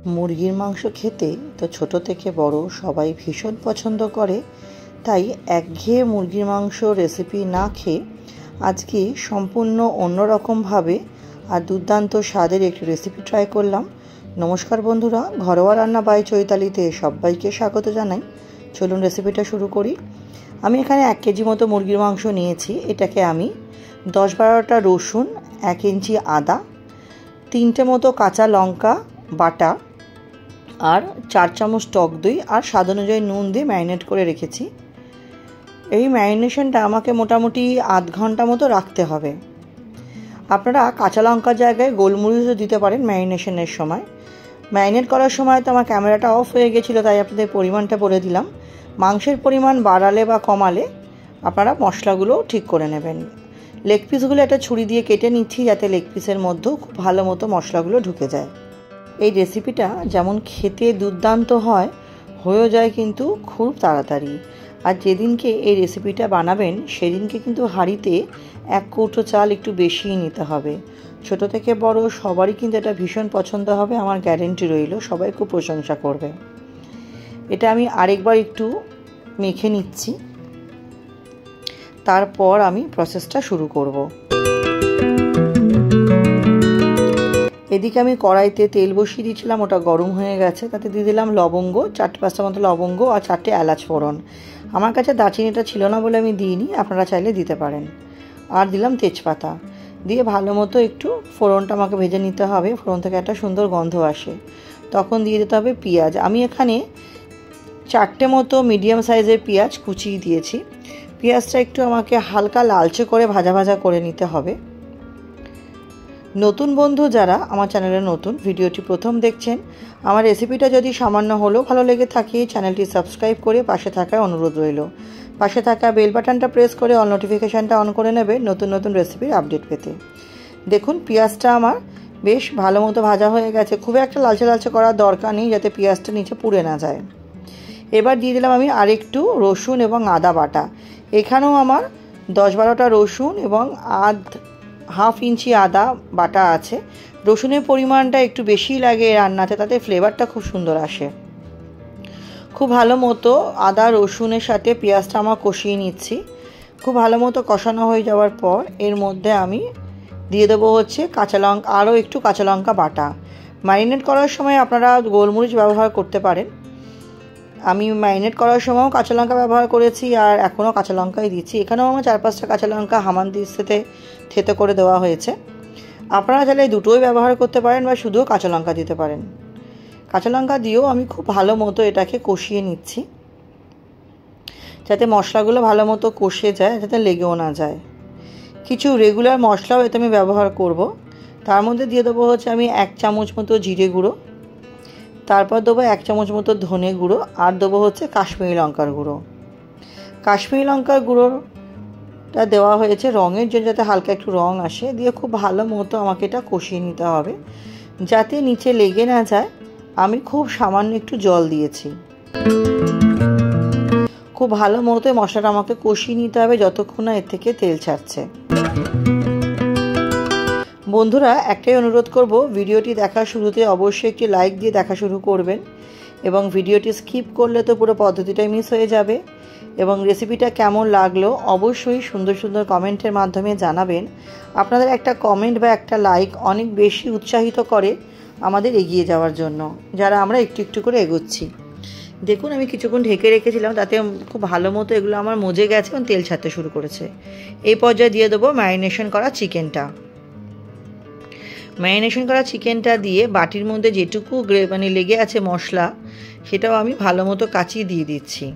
মুরগির মাংস খেতে তো ছোট থেকে বড় সবাই ভীষণ পছন্দ করে। তাই একঘেয়ে মুরগির মাংস রেসিপি না খেয়ে আজকে সম্পূর্ণ অন্যরকমভাবে আর দুর্দান্ত স্বাদের একটি রেসিপি ট্রাই করলাম। নমস্কার বন্ধুরা, ঘরোয়া রান্না বাই চৈতালিতে সবাইকে স্বাগত জানাই। চলুন রেসিপিটা শুরু করি। আমি এখানে 1 কেজি মতো মুরগির মাংস নিয়েছি। এটাকে আমি 10-12টা রসুন, 1 ইঞ্চি আদা, 3টে মতো কাঁচা লঙ্কা বাটা আর 4 চামচ টক দই আর স্বাদ অনুযায়ী নুন দিয়ে ম্যারিনেট করে রেখেছি। এই ম্যারিনেশনটা আমাকে মোটামুটি আধ ঘন্টা মতো রাখতে হবে। আপনারা কাঁচা লঙ্কার জায়গায় গোলমরিচও দিতে পারেন ম্যারিনেশনের সময়। ম্যারিনেট করার সময় তো আমার ক্যামেরাটা অফ হয়ে গেছিলো, তাই আপনাদের পরিমাণটা বলে দিলাম। মাংসের পরিমাণ বাড়ালে বা কমালে আপনারা মশলাগুলো ঠিক করে নেবেন। লেগ পিসগুলো একটা ছুরি দিয়ে কেটে নিচ্ছি যাতে লেগ পিসের মধ্যেও খুব ভালো মতো মশলাগুলো ঢুকে যায়। এই রেসিপিটা যেমন খেতে দুর্দান্ত হয়, হয়েও যায় কিন্তু খুব তাড়াতাড়ি। আর যেদিনকে এই রেসিপিটা বানাবেন সেদিনকে কিন্তু হাঁড়িতে 1 কৌটো চাল একটু বেশিই নিতে হবে। ছোট থেকে বড় সবারই কিন্তু এটা ভীষণ পছন্দ হবে, আমার গ্যারেন্টি রইল, সবাই খুব প্রশংসা করবে। এটা আমি আরেকবার একটু মেখে নিচ্ছি, তারপর আমি প্রসেসটা শুরু করব। এদিকে আমি কড়াইতে তেল বসিয়ে দিয়েছিলাম, ওটা গরম হয়ে গেছে। তাতে দিয়ে দিলাম লবঙ্গ, 4-5টা মতো লবঙ্গ আর 4টে এলাচ ফোড়ন। আমার কাছে দারচিনিটা ছিল না বলে আমি দিইনি, আপনারা চাইলে দিতে পারেন। আর দিলাম তেজপাতা দিয়ে ভালো মতো একটু ফোড়নটা আমাকে ভেজে নিতে হবে। ফোড়ন থেকে একটা সুন্দর গন্ধ আসে, তখন দিয়ে দিতে হবে পেঁয়াজ। আমি এখানে 4টে মতো মিডিয়াম সাইজের পেঁয়াজ কুচিয়ে দিয়েছি। পেঁয়াজটা একটু আমাকে হালকা লালচে করে ভাজা ভাজা করে নিতে হবে। নতুন বন্ধু যারা আমার চ্যানেলে নতুন, ভিডিওটি প্রথম দেখছেন, আমার রেসিপিটা যদি সামান্য হলেও ভালো লেগে থাকে চ্যানেলটি সাবস্ক্রাইব করে পাশে থাকার অনুরোধ রইল। পাশে থাকা বেল বাটনটা প্রেস করে অল নোটিফিকেশানটা অন করে নেবে নতুন নতুন রেসিপির আপডেট পেতে। দেখুন পেঁয়াজটা আমার বেশ ভালো মতো ভাজা হয়ে গেছে। খুব একটা লালচে লালচে করার দরকার নেই যাতে পেঁয়াজটা নিচে পুড়ে না যায়। এবার দিয়ে দিলাম আমি আরেকটু রসুন এবং আদা বাটা। এখানেও আমার 10-12টা রসুন এবং হাফ ইঞ্চি আদা বাটা আছে। রসুনের পরিমাণটা একটু বেশি লাগে রান্নাতে, তাতে ফ্লেভারটা খুব সুন্দর আসে। খুব ভালো মতো আদা রসুনের সাথে পেঁয়াজটা আমার কষিয়ে নিচ্ছি। খুব ভালো মতো কষানো হয়ে যাওয়ার পর এর মধ্যে আমি দিয়ে দেবো কাঁচা লঙ্কা, আরও একটু কাঁচা লঙ্কা বাটা। ম্যারিনেট করার সময় আপনারা গোলমরিচ ব্যবহার করতে পারেন। আমি ম্যারিনেট করার সময়ও কাঁচা লঙ্কা ব্যবহার করেছি আর এখনও কাঁচা লঙ্কাই দিচ্ছি। এখানেও আমার 4-5টা কাঁচা লঙ্কা হামানদিস্তাতে থেতো করে দেওয়া হয়েছে। আপনারা চাইলে দুটোই ব্যবহার করতে পারেন বা শুধুও কাঁচা লঙ্কা দিতে পারেন। কাঁচা লঙ্কা দিয়েও আমি খুব ভালো মতো এটাকে কষিয়ে নিচ্ছি যাতে মশলাগুলো ভালো মতো কষে যায়, যাতে লেগেও না যায়। কিছু রেগুলার মশলাও এতে আমি ব্যবহার করব। তার মধ্যে দিয়ে দেবো আমি 1 চামচ মতো জিরে গুঁড়ো, তারপর দেবো 1 চামচ মতো ধনে গুঁড়ো আর দেবো কাশ্মীরি লঙ্কার গুঁড়ো। কাশ্মীরি লঙ্কার গুঁড়োটা দেওয়া হয়েছে রঙের জন্য, যাতে হালকা একটু রঙ আসে। দিয়ে খুব ভালো মতো আমাকে এটা কষিয়ে নিতে হবে যাতে নিচে লেগে না যায়। আমি খুব সামান্য একটু জল দিয়েছি। খুব ভালো মতো মশলাটা আমাকে কষিয়ে নিতে হবে যতক্ষণ না এর থেকে তেল ছাড়ছে। বন্ধুরা, একটাই অনুরোধ করব, ভিডিওটি দেখার শুরুতে অবশ্যই একটি লাইক দিয়ে দেখা শুরু করবেন এবং ভিডিওটি স্কিপ করলে তো পুরো পদ্ধতিটাই মিস হয়ে যাবে। এবং রেসিপিটা কেমন লাগলো অবশ্যই সুন্দর সুন্দর কমেন্টের মাধ্যমে জানাবেন। আপনাদের একটা কমেন্ট বা একটা লাইক অনেক বেশি উৎসাহিত করে আমাদের এগিয়ে যাওয়ার জন্য, যারা আমরা একটু একটু করে এগোচ্ছি। দেখুন আমি কিছুক্ষণ ঢেকে রেখেছিলাম, তাতে খুব ভালো মতো এগুলো আমার মজে গেছে এবং তেল ছাড়তে শুরু করেছে। এই পর্যায়ে দিয়ে দেবো ম্যারিনেশন করা চিকেনটা। ম্যারিনেশন করা চিকেনটা দিয়ে বাটির মধ্যে যেটুকু লেগে আছে মশলা, সেটাও আমি ভালো মতো কাচিয়ে দিয়ে দিচ্ছি।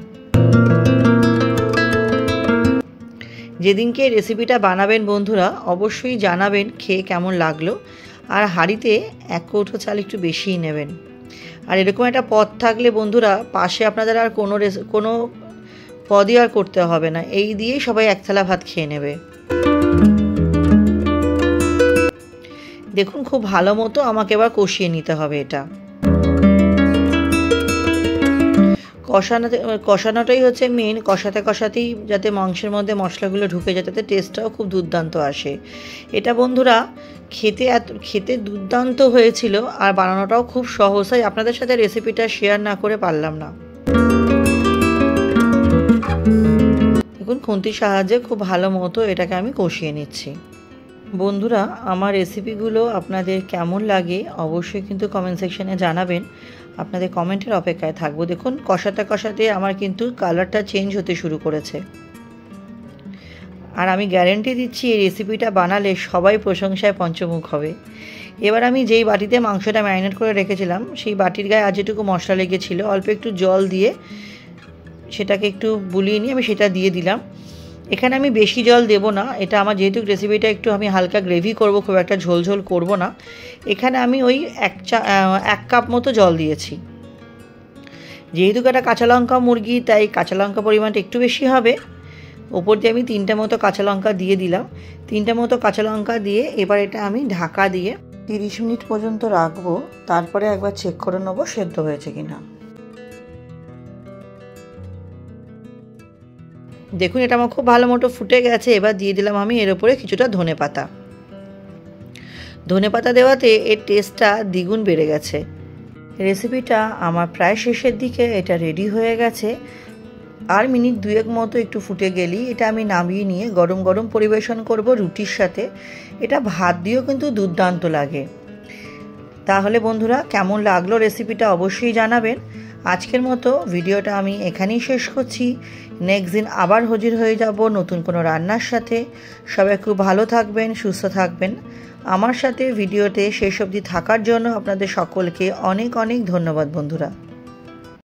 যেদিনকে রেসিপিটা বানাবেন বন্ধুরা অবশ্যই জানাবেন খেয়ে কেমন লাগলো। আর হাঁড়িতে 1 কৌটো চাল একটু বেশিই নেবেন। আর এরকম একটা পদ থাকলে বন্ধুরা পাশে আপনাদের আর কোনো পদই আর করতে হবে না, এই দিয়েই সবাই 1 থালা ভাত খেয়ে নেবে। দেখুন খুব ভালো মতো আমাকে এবার কষিয়ে নিতে হবে। এটা কষানোটাই হচ্ছে মেন। কষাতে কষাতেই যাতে মাংসের মধ্যে মশলাগুলো ঢুকে যায়, তাতে টেস্টটাও খুব দুর্দান্ত আসে। এটা বন্ধুরা খেতে দুর্দান্ত হয়েছিল, আর বানানোটাও খুব সহজ। তাই আপনাদের সাথে রেসিপিটা শেয়ার না করে পারলাম না। দেখুন খুন্তির সাহায্যে খুব ভালো মতো এটাকে আমি কষিয়ে নিচ্ছি। বন্ধুরা, আমার রেসিপিগুলো আপনাদের কেমন লাগে অবশ্যই কিন্তু কমেন্ট সেকশনে জানাবেন। আপনাদের কমেন্টের অপেক্ষায় থাকবো। দেখুন কষাতে কষাতে আমার কিন্তু কালারটা চেঞ্জ হতে শুরু করেছে, আর আমি গ্যারেন্টি দিচ্ছি এই রেসিপিটা বানালে সবাই প্রশংসায় পঞ্চমুখ হবে। এবার আমি যেই বাটিতে মাংসটা ম্যারিনেট করে রেখেছিলাম সেই বাটির গায়ে আর যেটুকু মশলা লেগেছিল অল্প একটু জল দিয়ে সেটাকে একটু বুলিয়ে নিয়ে আমি সেটা দিয়ে দিলাম। এখানে আমি বেশি জল দেব না, এটা আমার যেহেতু রেসিপিটা একটু আমি হালকা গ্রেভি করব, খুব একটা ঝোলঝোল করব না। এখানে আমি ওই 1 কাপ মতো জল দিয়েছি। যেহেতু এটা কাঁচা লঙ্কা মুরগি, তাই কাঁচা লঙ্কা পরিমাণটা একটু বেশি হবে। ওপর দিয়ে আমি 3টে মতো কাঁচা লঙ্কা দিয়ে দিলাম। 3টে মতো কাঁচা লঙ্কা দিয়ে এবার এটা আমি ঢাকা দিয়ে 30 মিনিট পর্যন্ত রাখবো। তারপরে একবার চেক করে নেবো সেদ্ধ হয়েছে কিনা। দেখুন এটা আমার খুব ভালো মতো ফুটে গেছে। এবার দিয়ে দিলাম আমি এর উপরে কিছুটা ধনেপাতা। ধনেপাতা দেওয়াতে এর টেস্টটা দ্বিগুণ বেড়ে গেছে। রেসিপিটা আমার প্রায় শেষের দিকে এটা রেডি হয়ে গেছে। আর মিনিট 2 মতো একটু ফুটে গেলেই এটা আমি নামিয়ে নিয়ে গরম গরম পরিবেশন করব রুটির সাথে। এটা ভাত দিয়েও কিন্তু দুর্দান্ত লাগে। তাহলে বন্ধুরা, কেমন লাগলো রেসিপিটা অবশ্যই জানাবেন। আজকের মতো ভিডিওটা আমি এখানেই শেষ করছি। নেক্সট দিন আবার হাজির হয়ে যাব নতুন কোনো রান্নার সাথে। সবাই খুব ভালো থাকবেন, সুস্থ থাকবেন। আমার সাথে ভিডিওতে শেষ অবধি থাকার জন্য আপনাদের সকলকে অনেক অনেক ধন্যবাদ বন্ধুরা।